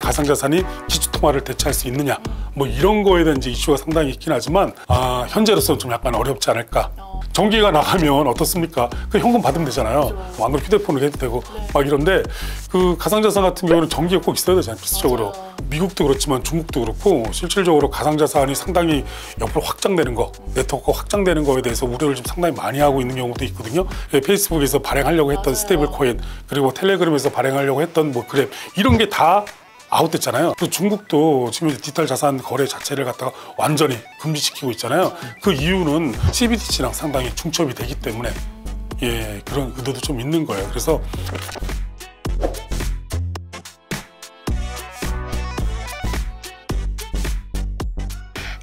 가상자산이 기초통화를 대체할 수 있느냐 뭐 이런 거에 대한 이제 이슈가 상당히 있긴 하지만 현재로서는 좀 약간 어렵지 않을까. 전기가 나가면 어떻습니까? 그 현금 받으면 되잖아요. 안 그러면 휴대폰으로 해도 되고 막 이런데 그 가상자산 같은 경우는 전기가 꼭 있어야 되잖아요. 필수적으로. 미국도 그렇지만 중국도 그렇고 실질적으로 가상자산이 상당히 옆으로 확장되는 거, 네트워크가 확장되는 거에 대해서 우려를 좀 상당히 많이 하고 있는 경우도 있거든요. 페이스북에서 발행하려고 했던 스테이블 코인, 그리고 텔레그램에서 발행하려고 했던 뭐 그랩 이런 게 다 아웃됐잖아요. 또 중국도 지금 디지털 자산 거래 자체를 갖다가 완전히 금지시키고 있잖아요. 그 이유는 CBDC랑 상당히 중첩이 되기 때문에 그런 의도도 좀 있는 거예요. 그래서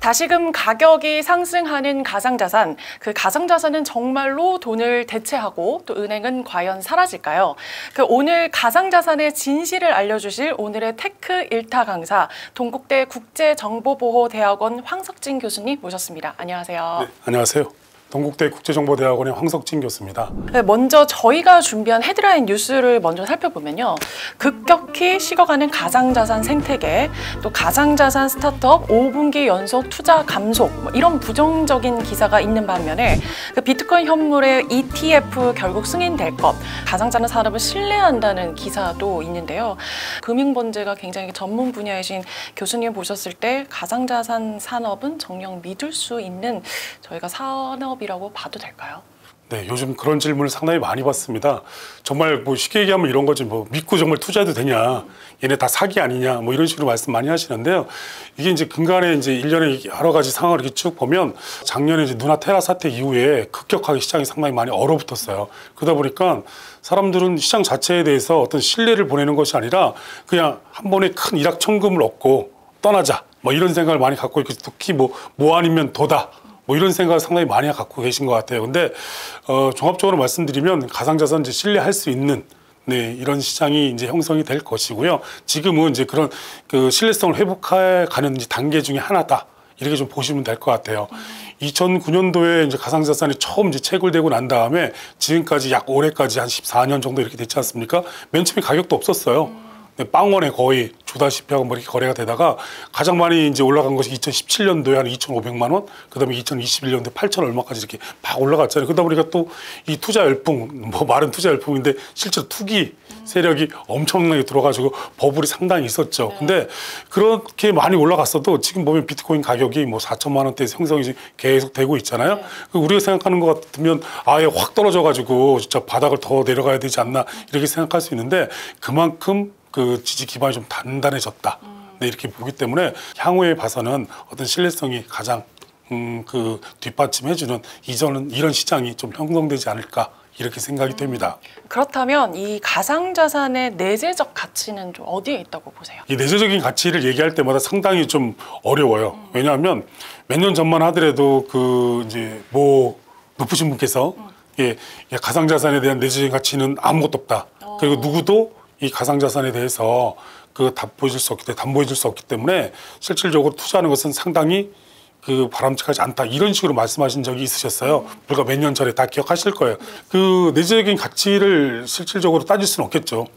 다시금 가격이 상승하는 가상자산, 그 가상자산은 정말로 돈을 대체하고 또 은행은 과연 사라질까요? 오늘 가상자산의 진실을 알려주실 오늘의 테크 1타 강사, 동국대 국제정보보호대학원 황석진 교수님 모셨습니다. 안녕하세요. 네, 안녕하세요. 동국대 국제정보대학원의 황석진 교수입니다. 먼저 저희가 준비한 헤드라인 뉴스를 먼저 살펴보면요. 급격히 식어가는 가상자산 생태계, 또 가상자산 스타트업 5분기 연속 투자 감소 이런 부정적인 기사가 있는 반면에 비트코인 현물의 ETF 결국 승인될 것, 가상자산 산업을 신뢰한다는 기사도 있는데요. 금융번제가 굉장히 전문 분야이신 교수님 보셨을 때 가상자산 산업은 정녕 믿을 수 있는 저희가 산업 이라고 봐도 될까요? 네, 요즘 그런 질문을 상당히 많이 받습니다. 정말 뭐 쉽게 얘기하면 이런 거지 뭐 믿고 정말 투자해도 되냐, 얘네 다 사기 아니냐 뭐 이런 식으로 말씀 많이 하시는데요. 이게 이제 근간에 이제 일련의 여러 가지 상황을 이렇게 쭉 보면 작년에 이제 누나 테라 사태 이후에 급격하게 시장이 상당히 많이 얼어붙었어요. 그러다 보니까 사람들은 시장 자체에 대해서 어떤 신뢰를 보내는 것이 아니라 그냥 한 번에 큰 일확천금을 얻고 떠나자 뭐 이런 생각을 많이 갖고 있고, 특히 뭐 아니면 도다 뭐 이런 생각을 상당히 많이 갖고 계신 것 같아요. 근데 종합적으로 말씀드리면 가상자산 이제 신뢰할 수 있는 이런 시장이 이제 형성이 될 것이고요. 지금은 이제 그런 그 신뢰성을 회복해 가는 단계 중에 하나다. 이렇게 좀 보시면 될 것 같아요. 2009년도에 이제 가상자산이 처음 이제 채굴되고 난 다음에 지금까지 약 올해까지 한 14년 정도 이렇게 됐지 않습니까? 맨 처음에 가격도 없었어요. 빵원에 거의 주다시피 하고 뭐 이렇게 거래가 되다가 가장 많이 이제 올라간 것이 2017년도에 한 2,500만 원, 그다음에 2021년도에 8,000 얼마까지 이렇게 막 올라갔잖아요. 그러다 보니까 또 이 투자 열풍, 뭐 말은 투자 열풍인데 실제로 투기 세력이 엄청나게 들어가지고 버블이 상당히 있었죠. 근데 그렇게 많이 올라갔어도 지금 보면 비트코인 가격이 뭐 4천만 원대에서 형성이 계속 되고 있잖아요. 우리가 생각하는 것 같으면 아예 확 떨어져가지고 진짜 바닥을 더 내려가야 되지 않나 이렇게 생각할 수 있는데 그만큼 그 지지 기반이 좀 단단해졌다. 이렇게 보기 때문에 향후에 봐서는 어떤 신뢰성이 가장 그 뒷받침해주는 이런 시장이 좀 형성되지 않을까 이렇게 생각이 됩니다. 그렇다면 이 가상자산의 내재적 가치는 좀 어디에 있다고 보세요? 이 내재적인 가치를 얘기할 때마다 상당히 좀 어려워요. 왜냐하면 몇 년 전만 하더라도 그 이제 뭐 높으신 분께서 가상자산에 대한 내재적인 가치는 아무것도 없다. 그리고 누구도 이 가상자산에 대해서 담보해줄 수 없기 때문에 실질적으로 투자하는 것은 상당히 그 바람직하지 않다 이런 식으로 말씀하신 적이 있으셨어요. 불과 몇 년 전에 다 기억하실 거예요. 그 내재적인 가치를 실질적으로 따질 수는 없겠죠.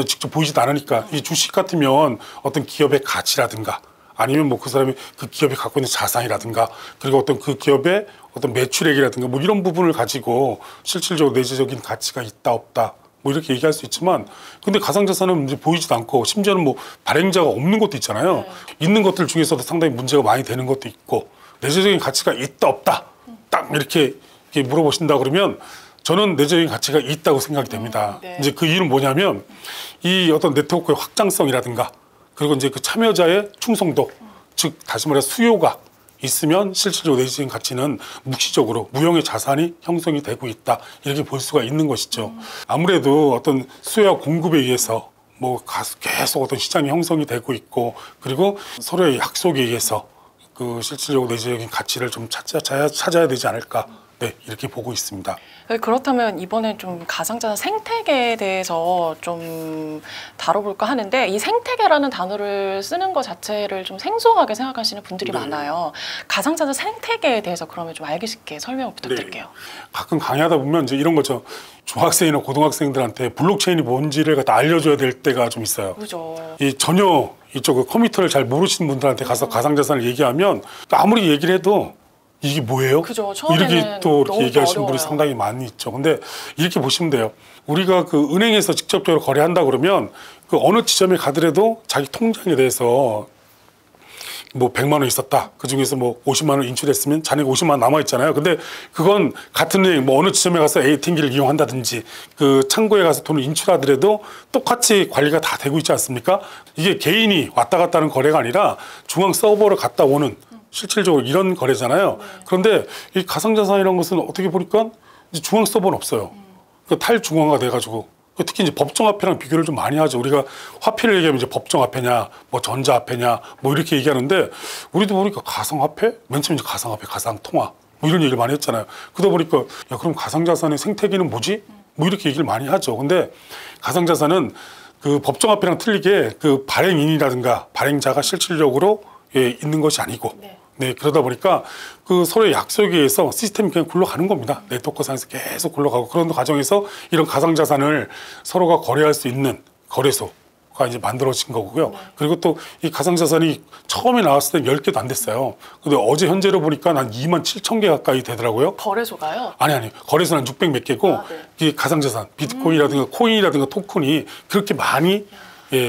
직접 보이지도 않으니까. 이 주식 같으면 어떤 기업의 가치라든가 아니면 뭐 그 사람이 그 기업이 갖고 있는 자산이라든가 그리고 어떤 그 기업의 어떤 매출액이라든가 뭐 이런 부분을 가지고 실질적으로 내재적인 가치가 있다 없다 뭐 이렇게 얘기할 수 있지만, 근데 가상자산은 이제 보이지도 않고 심지어는 뭐 발행자가 없는 것도 있잖아요. 있는 것들 중에서도 상당히 문제가 많이 되는 것도 있고, 내재적인 가치가 있다 없다 딱 이렇게 물어보신다 그러면 저는 내재적인 가치가 있다고 생각이 됩니다. 이제 그 이유는 뭐냐면 이 어떤 네트워크의 확장성이라든가 그리고 이제 그 참여자의 충성도, 즉 다시 말해 수요가 있으면 실질적으로 내재적인 가치는 묵시적으로 무형의 자산이 형성이 되고 있다 이렇게 볼 수가 있는 것이죠. 아무래도 어떤 수요와 공급에 의해서 뭐 계속 어떤 시장이 형성이 되고 있고, 그리고 서로의 약속에 의해서 그 실질적으로 내재적인 가치를 좀 찾아야 되지 않을까 네, 이렇게 보고 있습니다. 그렇다면 이번엔 좀 가상자산 생태계에 대해서 좀 다뤄볼까 하는데, 이 생태계라는 단어를 쓰는 것 자체를 좀 생소하게 생각하시는 분들이 네. 많아요. 가상자산 생태계에 대해서 그러면 좀 알기 쉽게 설명을 부탁드릴게요. 네. 가끔 강의하다 보면 이제 이런 거죠. 중학생이나 고등학생들한테 블록체인이 뭔지를 갖다 알려줘야 될 때가 좀 있어요. 그죠. 이 전혀 이쪽 컴퓨터를 잘 모르시는 분들한테 가서 가상자산을 얘기하면 아무리 얘기를 해도 이게 뭐예요? 그죠. 처음에는 이렇게 또 이렇게 너무 얘기하시는 분이 어려워요. 상당히 많이 있죠. 근데 이렇게 보시면 돼요. 우리가 그 은행에서 직접적으로 거래한다 그러면 그 어느 지점에 가더라도 자기 통장에 대해서 뭐 100만 원 있었다. 그 중에서 뭐 50만 원 인출했으면 잔액 50만 원 남아 있잖아요. 근데 그건 같은 은행 뭐 어느 지점에 가서 ATM기를 이용한다든지 그 창고에 가서 돈을 인출하더라도 똑같이 관리가 다 되고 있지 않습니까? 이게 개인이 왔다 갔다 하는 거래가 아니라 중앙 서버로 갔다 오는 실질적으로 이런 거래잖아요. 그런데 이 가상자산이라는 것은 어떻게 보니까 이제 중앙 서버는 없어요. 그 탈중앙화 돼가지고 특히 이제 법정화폐랑 비교를 좀 많이 하죠. 우리가 화폐를 얘기하면 이제 법정화폐냐, 뭐 전자화폐냐, 뭐 이렇게 얘기하는데 우리도 보니까 가상화폐, 맨 처음 이제 가상화폐, 가상통화 뭐 이런 얘기를 많이 했잖아요. 그러다 보니까 야 그럼 가상자산의 생태계는 뭐지? 뭐 이렇게 얘기를 많이 하죠. 근데 가상자산은 그 법정화폐랑 틀리게 그 발행인이라든가 발행자가 실질적으로 있는 것이 아니고. 네, 그러다 보니까 그 서로의 약속에 의해서 시스템이 그냥 굴러가는 겁니다. 네트워크상에서 계속 굴러가고 그런 과정에서 이런 가상자산을 서로가 거래할 수 있는 거래소가 이제 만들어진 거고요. 그리고 또 이 가상자산이 처음에 나왔을 때 10개도 안 됐어요. 근데 어제 현재로 보니까 한 2만 7천 개 가까이 되더라고요. 거래소가요? 아니. 거래소는 한 600 몇 개고 이 가상자산, 비트코인이라든가 코인이라든가 토큰이 그렇게 많이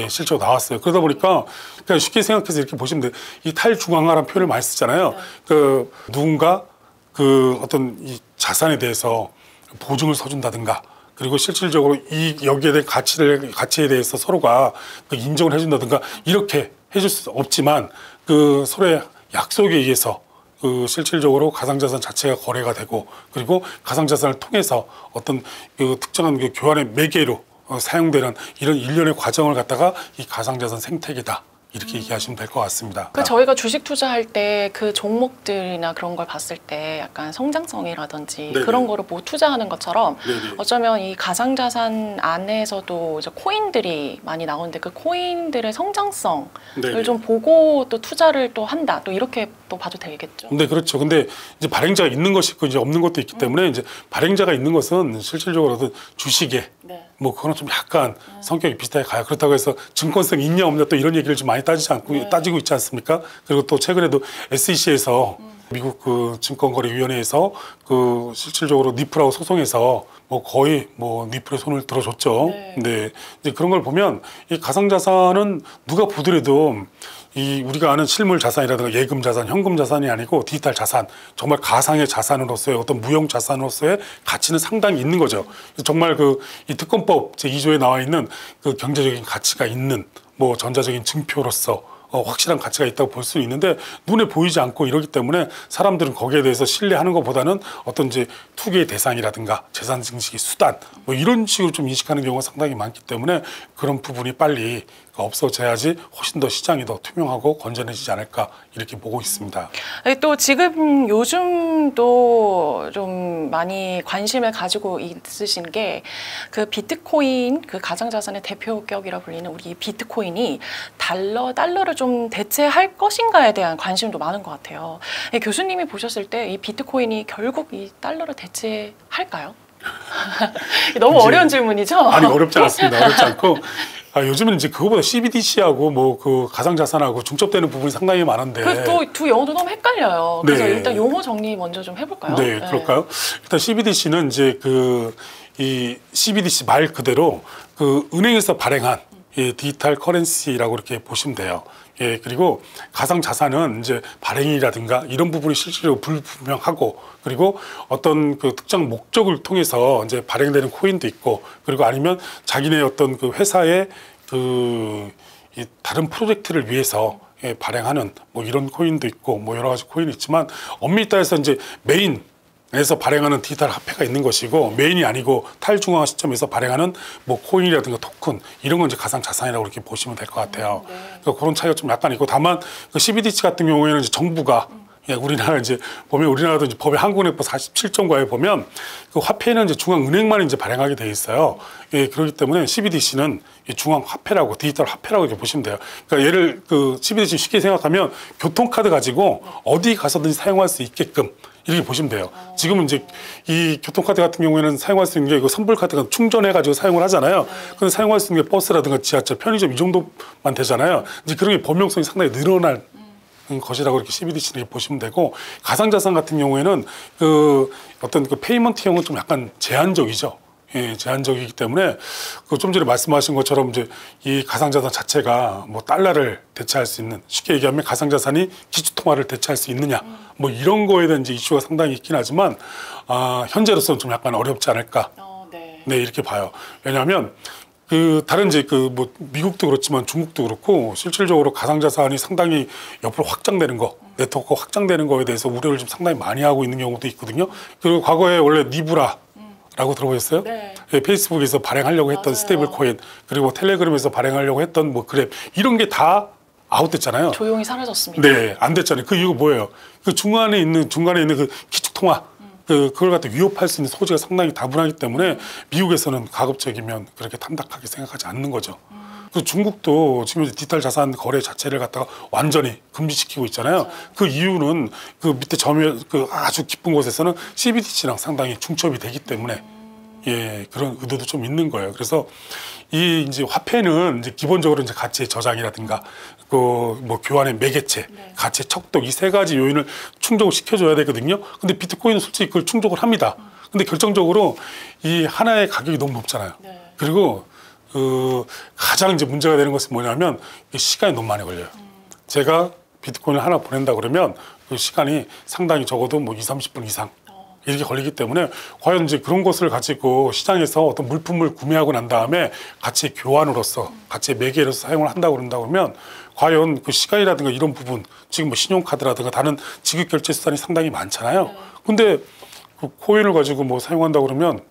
실제로 나왔어요. 그러다 보니까 그냥 쉽게 생각해서 이렇게 보시면 돼요. 이 탈중앙화라는 표현을 많이 쓰잖아요. 그 누군가 그 어떤 이 자산에 대해서 보증을 서준다든가 그리고 실질적으로 이 여기에 대한 가치에 대해서 서로가 그 인정을 해준다든가 이렇게 해줄 수 없지만 그 서로의 약속에 의해서 그 실질적으로 가상자산 자체가 거래가 되고 그리고 가상자산을 통해서 어떤 그 특정한 그 교환의 매개로 사용되는 이런 일련의 과정을 갖다가 이 가상자산 생태계다. 이렇게 얘기하시면 될 것 같습니다. 그 저희가 주식 투자할 때 그 종목들이나 그런 걸 봤을 때 약간 성장성이라든지 네네. 그런 거를 뭐 투자하는 것처럼 네네. 어쩌면 이 가상자산 안에서도 이제 코인들이 많이 나오는데 그 코인들의 성장성을 네네. 좀 보고 또 투자를 또 한다. 또 이렇게 또 봐도 되겠죠. 네, 그렇죠. 근데 이제 발행자가 있는 것이 있고 이제 없는 것도 있기 때문에 이제 발행자가 있는 것은 실질적으로 어떤 주식에 네. 뭐 그거는 좀 약간 성격이 비슷하게 가요. 그렇다고 해서 증권성 있냐 없냐 또 이런 얘기를 좀 많이 따지고 있지 않습니까? 그리고 또 최근에도 SEC에서 미국 그 증권거래위원회에서 그 실질적으로 니플하고 소송해서 뭐 거의 뭐 니플에 손을 들어줬죠. 네. 이제 그런 걸 보면 이 가상자산은 누가 보더라도 이 우리가 아는 실물 자산이라든가 예금 자산, 현금 자산이 아니고 디지털 자산, 정말 가상의 자산으로서의 어떤 무형 자산으로서의 가치는 상당히 있는 거죠. 정말 그 이 특검법 제2조에 나와 있는 그 경제적인 가치가 있는 뭐 전자적인 증표로서 확실한 가치가 있다고 볼 수 있는데 눈에 보이지 않고 이러기 때문에 사람들은 거기에 대해서 신뢰하는 것보다는 어떤 이제 투기의 대상이라든가 재산 증식의 수단 뭐 이런 식으로 좀 인식하는 경우가 상당히 많기 때문에 그런 부분이 빨리 없어져야지 훨씬 더 시장이 더 투명하고 건전해지지 않을까 이렇게 보고 있습니다. 또 지금 요즘도 좀 많이 관심을 가지고 있으신 게 그 비트코인 그 가상자산의 대표격이라 불리는 우리 비트코인이 달러를 좀 대체할 것인가에 대한 관심도 많은 것 같아요. 교수님이 보셨을 때 이 비트코인이 결국 이 달러를 대체할까요? 너무 어려운 질문이죠? 아니 어렵지 않습니다. 어렵지 않고 요즘은 이제 그거보다 CBDC하고 뭐 그 가상자산하고 중첩되는 부분이 상당히 많은데 그 두 용어도 너무 헷갈려요. 그래서 네. 일단 용어 정리 먼저 좀 해볼까요? 네, 그럴까요? 일단 CBDC는 이제 이 CBDC 말 그대로 그 은행에서 발행한 디지털 커런시라고 이렇게 보시면 돼요. 예, 그리고 가상자산은 이제 발행이라든가 이런 부분이 실질적으로 불분명하고 그리고 어떤 그 특정 목적을 통해서 이제 발행되는 코인도 있고 그리고 아니면 자기네 어떤 그 회사의 이 다른 프로젝트를 위해서 발행하는 뭐 이런 코인도 있고 뭐 여러 가지 코인이 있지만 엄밀히 따져서 이제 메인에서 발행하는 디지털 화폐가 있는 것이고 메인이 아니고 탈중앙화 시점에서 발행하는 뭐 코인이라든가 토큰 이런 건 이제 가상 자산이라고 이렇게 보시면 될 것 같아요. 그러니까 그런 차이가 좀 약간 있고 다만 그 CBDC 같은 경우에는 이제 정부가 예, 우리나라 이제 보면 우리나라도 이제 법의 한국은행법 47조과에 보면 그 화폐는 이제 중앙은행만 이제 발행하게 돼 있어요. 예, 그렇기 때문에 CBDC는 중앙화폐라고 디지털 화폐라고 이렇게 보시면 돼요. 그러니까 얘를 그 CBDC 쉽게 생각하면 교통카드 가지고 어디 가서든지 사용할 수 있게끔 이렇게 보시면 돼요. 지금은 이제 이 교통카드 같은 경우에는 사용할 수 있는 게 이거 선불카드가 충전해가지고 사용을 하잖아요. 근데 사용할 수 있는 게 버스라든가 지하철, 편의점 이 정도만 되잖아요. 이제 그런 게 범용성이 상당히 늘어날 것이라고 이렇게 CBDC를 보시면 되고, 가상자산 같은 경우에는 그 어떤 그 페이먼트형은 좀 약간 제한적이죠. 예, 제한적이기 때문에 그 좀 전에 말씀하신 것처럼 이제 이 가상자산 자체가 뭐 달러를 대체할 수 있는, 쉽게 얘기하면 가상자산이 기축통화를 대체할 수 있느냐, 뭐 이런 거에 대한 이제 이슈가 상당히 있긴 하지만 현재로서는 좀 약간 어렵지 않을까. 네, 이렇게 봐요. 왜냐하면 그 다른 이제 그 뭐 미국도 그렇지만 중국도 그렇고 실질적으로 가상자산이 상당히 옆으로 확장되는 거, 네트워크가 확장되는 거에 대해서 우려를 좀 상당히 많이 하고 있는 경우도 있거든요. 그리고 과거에 원래 니브라라고 들어보셨어요? 네. 예, 페이스북에서 발행하려고 했던 맞아요. 스테이블 코인, 그리고 텔레그램에서 발행하려고 했던 뭐 그랩, 이런 게 다 아웃됐잖아요. 조용히 사라졌습니다. 네, 안 됐잖아요. 그 이유가 뭐예요? 그 중간에 있는 그 기축통화, 그걸 갖다 위협할 수 있는 소지가 상당히 다분하기 때문에 미국에서는 가급적이면 그렇게 탐탁하게 생각하지 않는 거죠. 그 중국도 지금 디지털 자산 거래 자체를 갖다가 완전히 금지시키고 있잖아요. 그 이유는 그 밑에 점유 그 아주 깊은 곳에서는 CBDC랑 상당히 중첩이 되기 때문에, 예, 그런 의도도 좀 있는 거예요. 그래서 이 이제 화폐는 이제 기본적으로 이제 가치의 저장이라든가 그 뭐 교환의 매개체, 가치의 척도, 이 세 가지 요인을 충족을 시켜줘야 되거든요. 근데 비트코인은 솔직히 그걸 충족을 합니다. 근데 결정적으로 이 하나의 가격이 너무 높잖아요. 그리고 그 가장 이제 문제가 되는 것은 뭐냐면 시간이 너무 많이 걸려요. 제가 비트코인을 하나 보낸다 그러면 그 시간이 상당히 적어도 뭐 20-30분 이상 이렇게 걸리기 때문에, 과연 이제 그런 것을 가지고 시장에서 어떤 물품을 구매하고 난 다음에 가치의 교환으로서, 가치의 매개로서 사용을 한다고 그런다 그러면 과연 그 시간이라든가 이런 부분, 지금 뭐 신용카드라든가 다른 지급 결제 수단이 상당히 많잖아요. 근데 그 코인을 가지고 뭐 사용한다 그러면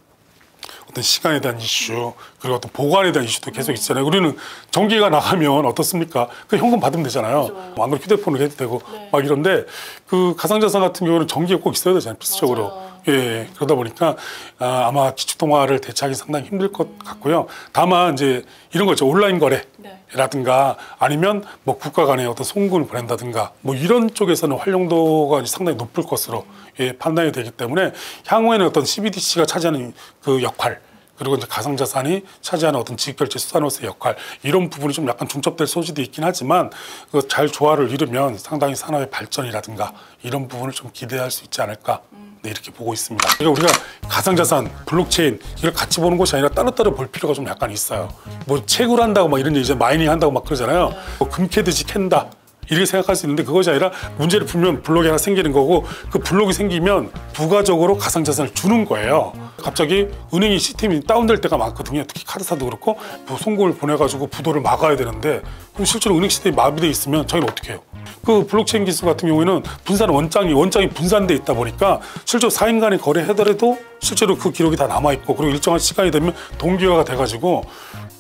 어떤 시간에 대한 이슈, 그리고 어떤 보관에 대한 이슈도 계속 있잖아요. 우리는 전기가 나가면 어떻습니까? 그 현금 받으면 되잖아요. 뭐 안 그러면 휴대폰으로 해도 되고 막 이런데, 그 가상자산 같은 경우는 전기가 꼭 있어야 되잖아요, 필수적으로. 예, 그러다 보니까 아마 기축통화를 대체하기 상당히 힘들 것 같고요. 다만 이제 이런 거죠. 온라인 거래라든가 아니면 뭐 국가 간의 어떤 송금을 보낸다든가 뭐 이런 쪽에서는 활용도가 상당히 높을 것으로 예, 판단이 되기 때문에, 향후에는 어떤 CBDC가 차지하는 그 역할, 그리고 이제 가상자산이 차지하는 어떤 지급결제 수단으로서의 역할, 이런 부분이 좀 약간 중첩될 소지도 있긴 하지만 그 잘 조화를 이루면 상당히 산업의 발전이라든가 이런 부분을 좀 기대할 수 있지 않을까, 네, 이렇게 보고 있습니다. 그러니까 우리가 가상자산, 블록체인 이걸 같이 보는 것이 아니라 따로따로 볼 필요가 좀 약간 있어요. 뭐 채굴 한다고 막 이런 얘기, 마이닝 한다고 막 그러잖아요. 뭐 금 캐듯이 캔다, 이렇게 생각할 수 있는데 그것이 아니라 문제를 풀면 블록이 하나 생기는 거고, 그 블록이 생기면 부가적으로 가상자산을 주는 거예요. 갑자기 은행이 시스템이 다운될 때가 많거든요. 특히 카드사도 그렇고 뭐 송금을 보내가지고 부도를 막아야 되는데, 그럼 실제로 은행 시스템이 마비돼 있으면 저희는 어떻게 해요? 그 블록체인 기술 같은 경우에는 분산 원장이 분산돼 있다 보니까 실제로 4인 간에 거래하더라도 실제로 그 기록이 다 남아있고, 그리고 일정한 시간이 되면 동기화가 돼가지고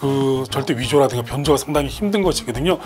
그 절대 위조라든가 변조가 상당히 힘든 것이거든요.